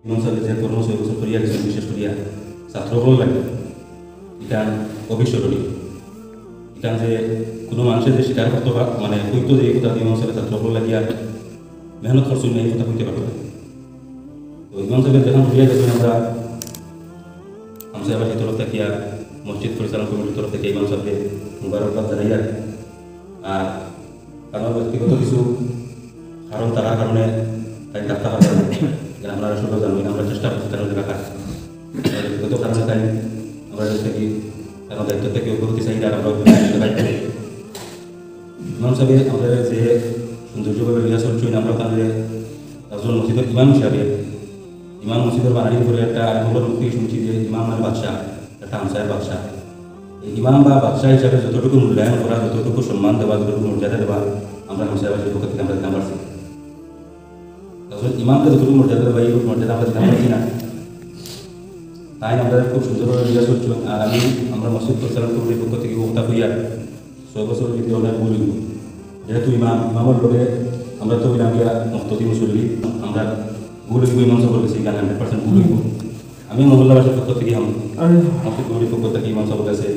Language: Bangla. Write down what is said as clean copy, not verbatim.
ইমাম সাহেব যে কর্মসূচি বছর করিয়া গেছেন বিশেষ করিয়া ছাত্রগুলো লাগে এটা অবিস্মরণীয়। এটা যে কোনো মানুষের যে স্বীকার করতে মানে হইতো যে এই কথা ইমাম সাহেব ছাত্রগুলো লাগিয়া মেহনত করছেন না এই কথা হইতে পারবে। তো ইমাম সাহেব যখন করিয়া গেছেন আমরা আমসাহেবাসী তরফ থেকে মসজিদ পরিচালনা কমিটির তরফ থেকে ইমাম সাহেবকে মুবারকবাদ জানাই। আর আমার ব্যক্তিগত কিছু কারণ থাকার কারণে তাই ডাক্তার পাওয়া যায় যেন আপনারা সবাই জানবেন। আমরা চেষ্টা করছি তার মধ্যে রাখার ব্যক্তিগত কারণে তাই আমরা থেকে তার দায়িত্ব থেকে অগ্রগতি চাই আর আমরা ইমাম সাহেব আমাদের যে সৌন্দর্যভাবে রিয়া চলছেন আমরা তাহলে একজন মসজিদের ইমাম হিসাবে ইমাম মসজিদের বানানির করে একটা আমরা মুখ থেকে শুনছি যে ইমাম মানে বাদশাহ, একটা আমসাহের বাদশাহ। এই ইমাম বা বাদশাহ হিসাবে যতটুকু মূল্যায়ন করা, যতটুকু সম্মান দেওয়া, যতটুকু মর্যাদা দেওয়া আমরা আমসাহেবাসীর পক্ষ থেকে আমরা দিতে পারছি। তখন ইমামকে যতটুকু মর্যাদা দেওয়া এই মর্যাদা আমরা দিতে পারছি না। তাই আমাদের খুব সুন্দরভাবে রিয়া চলছে। আর আমরা মসজিদ পরিচালনা কমিটির পক্ষ থেকে বক্তা হইয়া 6 বছরের ভিতরে অনেক বলি যেহেতু ইমামের লোকে আমরা তো ইলামিয়া মুফতি মুসল্লি আমরা ভুল হইব ইমাম সাহেবের কাছে গান 100% ভুল হইব। আমি মহল্লাবাসীর পক্ষ থেকে মসজিদ কমিটির পক্ষ থেকে ইমাম সাহেবের কাছে